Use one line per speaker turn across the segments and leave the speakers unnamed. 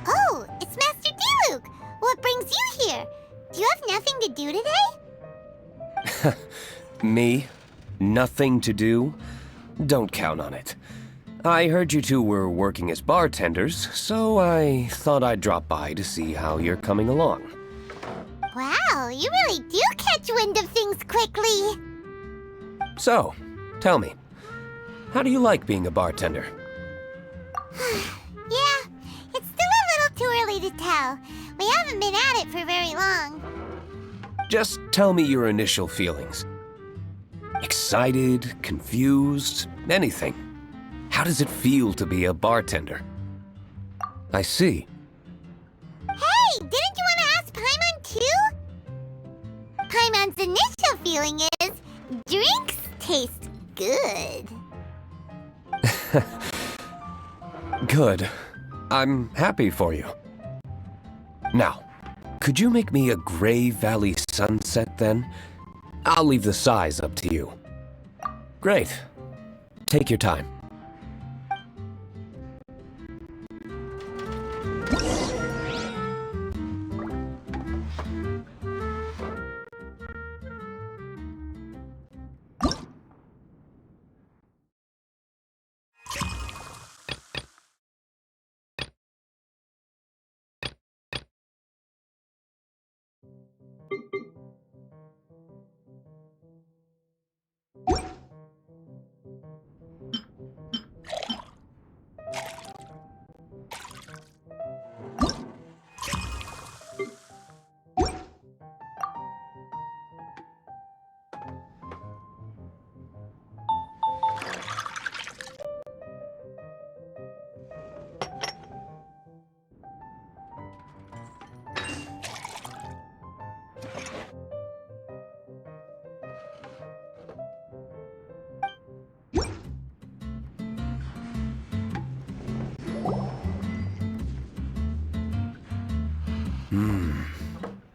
Oh, it's Master Diluc! What brings you here? Do you have nothing to do today?
Me? Nothing to do? Don't count on it. I heard you two were working as bartenders, so I thought I'd drop by to see how you're coming along.
Wow, you really do catch wind of things quickly.
So, tell me, how do you like being a bartender?
Yeah, it's still a little too early to tell. We haven't been at it for very long.
Just tell me your initial feelings. Excited, confused, anything. How does it feel to be a bartender? I see.
Hey, didn't you want to ask Paimon too? Paimon's initial feeling is, drinks taste good.
Good. I'm happy for you. Now, could you make me a Gray Valley Sunset then? I'll leave the size up to you. Great. Take your time.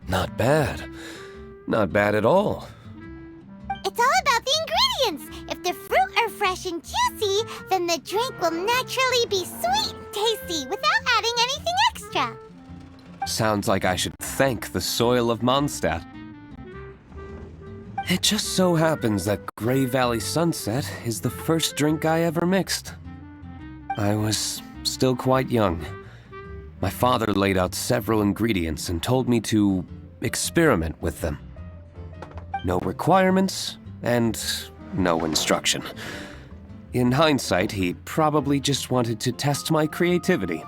Not bad. Not bad at all.
It's all about the ingredients. If the fruit are fresh and juicy, then the drink will naturally be sweet and tasty without adding anything extra.
Sounds like I should thank the soil of Mondstadt. It just so happens that Gray Valley Sunset is the first drink I ever mixed. I was still quite young. My father laid out several ingredients and told me to experiment with them. No requirements and no instruction. In hindsight, he probably just wanted to test my creativity.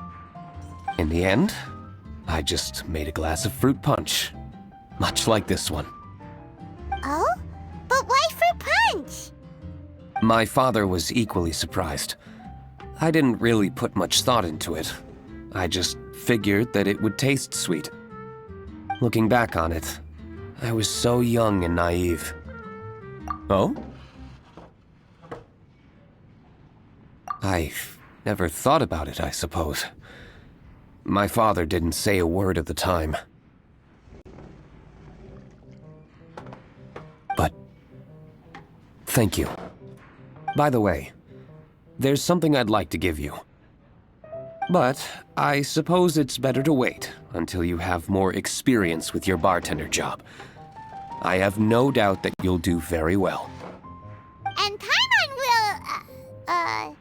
In the end, I just made a glass of fruit punch, much like this one.
Oh? But why fruit punch?
My father was equally surprised. I didn't really put much thought into it. I just figured that it would taste sweet. Looking back on it, I was so young and naive. Oh? I never thought about it, I suppose. My father didn't say a word at the time. But thank you. By the way, there's something I'd like to give you. But I suppose it's better to wait until you have more experience with your bartender job. I have no doubt that you'll do very well.
And Paimon will,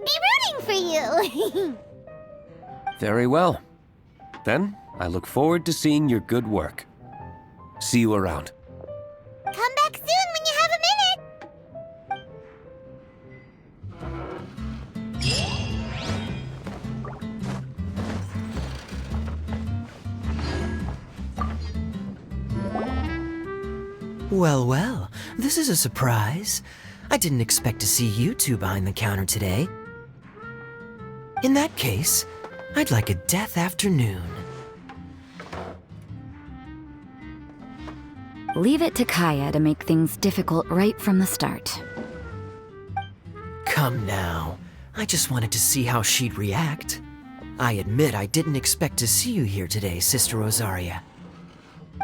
be rooting for you.
Very well. Then, I look forward to seeing your good work. See you around.
Come back soon when you have a minute.
Well, well, this is a surprise. I didn't expect to see you two behind the counter today. In that case, I'd like a death afternoon.
Leave it to Kaya to make things difficult right from the start.
come now. I just wanted to see how she'd react. I admit I didn't expect to see you here today, Sister Rosaria.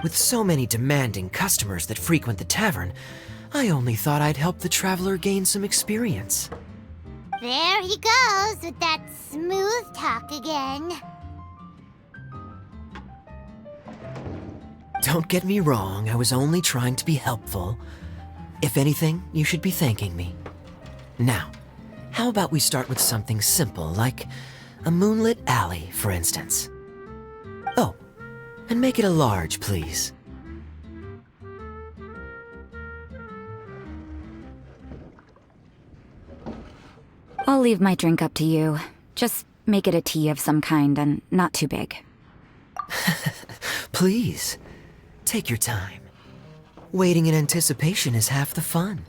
With so many demanding customers that frequent the tavern, I only thought I'd help the traveler gain some experience.
There he goes with that smooth talk again.
Don't get me wrong, I was only trying to be helpful. If anything, you should be thanking me. Now, how about we start with something simple, like a moonlit alley, for instance? Oh, and make it a large, please.
I'll leave my drink up to you. Just make it a tea of some kind and not too big.
Please, take your time. Waiting in anticipation is half the fun.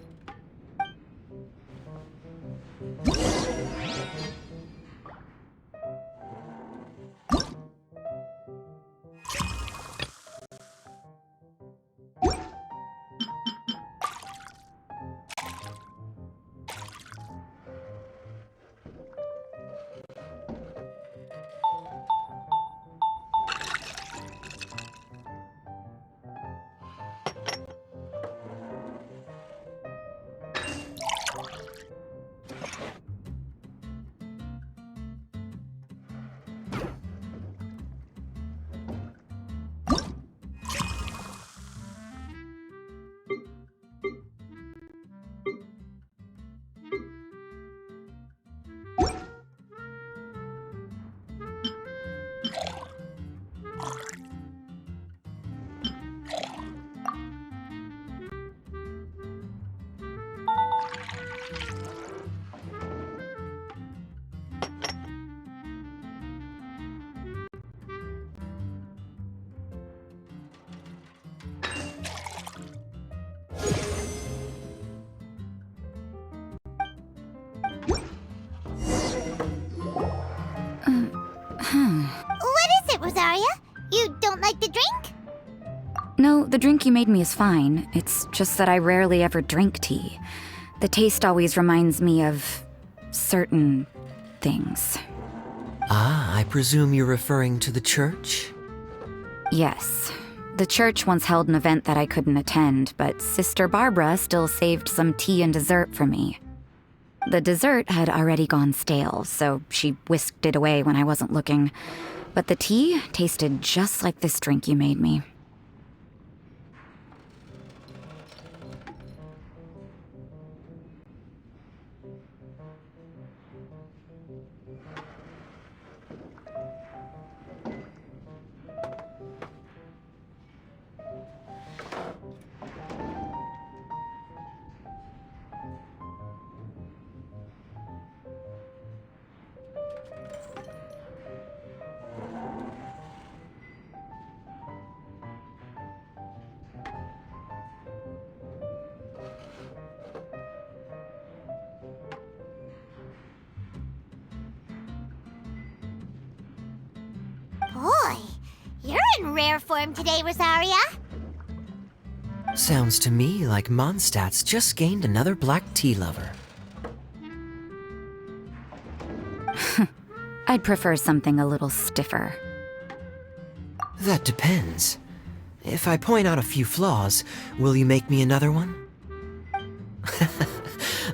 What is it, Rosaria? You don't like the drink?
No, the drink you made me is fine. It's just that I rarely ever drink tea. The taste always reminds me of certain things.
Ah, I presume you're referring to the church?
Yes. The church once held an event that I couldn't attend, but Sister Barbara still saved some tea and dessert for me. The dessert had already gone stale, so she whisked it away when I wasn't looking. But the tea tasted just like this drink you made me.
Boy, you're in rare form today, Rosaria.
Sounds to me like Mondstadt's just gained another black tea lover.
I'd prefer something a little stiffer.
That depends. If I point out a few flaws, will you make me another one?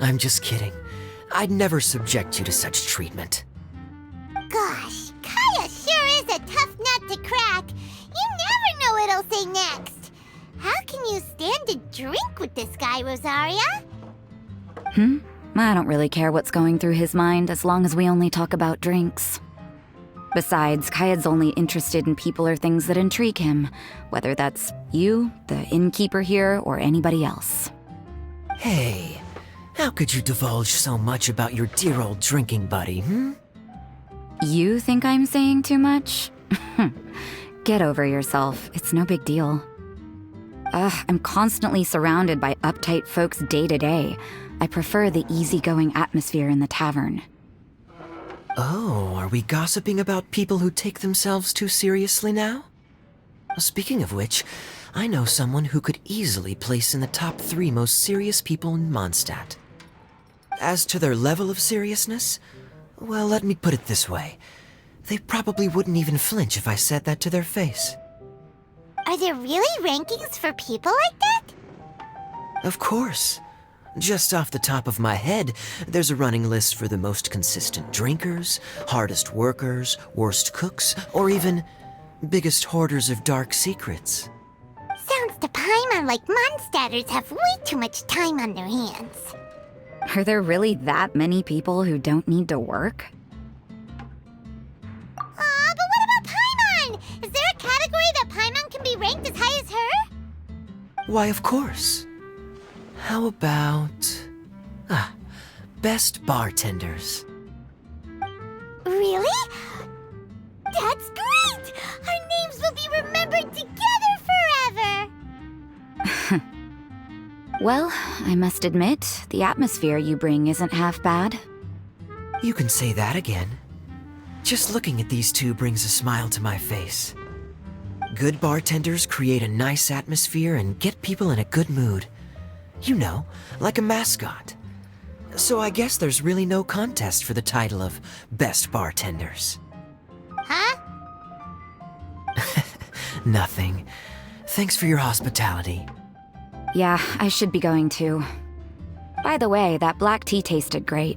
I'm just kidding. I'd never subject you to such treatment.
Gosh, Kaya sure is a tough nut to crack. You never know what he'll say next. How can you stand to drink with this guy, Rosaria?
I don't really care what's going through his mind as long as we only talk about drinks. Besides, Kayad's only interested in people or things that intrigue him, whether that's you, the innkeeper here, or anybody else.
Hey, how could you divulge so much about your dear old drinking buddy,
You think I'm saying too much? Get over yourself. It's no big deal. I'm constantly surrounded by uptight folks day to day. I prefer the easygoing atmosphere in the tavern.
Oh, are we gossiping about people who take themselves too seriously now? Speaking of which, I know someone who could easily place in the top 3 most serious people in Mondstadt. As to their level of seriousness, well, let me put it this way. They probably wouldn't even flinch if I said that to their face.
Are there really rankings for people like that?
Of course. Just off the top of my head, there's a running list for the most consistent drinkers, hardest workers, worst cooks, or even biggest hoarders of dark secrets.
Sounds to Paimon like Mondstadters have way too much time on their hands.
Are there really that many people who don't need to work?
Aw, but what about Paimon? Is there a category that Paimon can be ranked as high as her?
Why, of course. How about... best bartenders.
Really? That's great! Our names will be remembered together forever!
Well, I must admit, the atmosphere you bring isn't half bad.
You can say that again. Just looking at these two brings a smile to my face. Good bartenders create a nice atmosphere and get people in a good mood. You know, like a mascot. So I guess there's really no contest for the title of Best Bartenders.
Huh?
Nothing. Thanks for your hospitality.
Yeah, I should be going too. By the way, that black tea tasted great.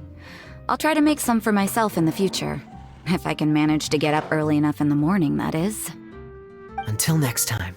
I'll try to make some for myself in the future. If I can manage to get up early enough in the morning, that is.
Until next time.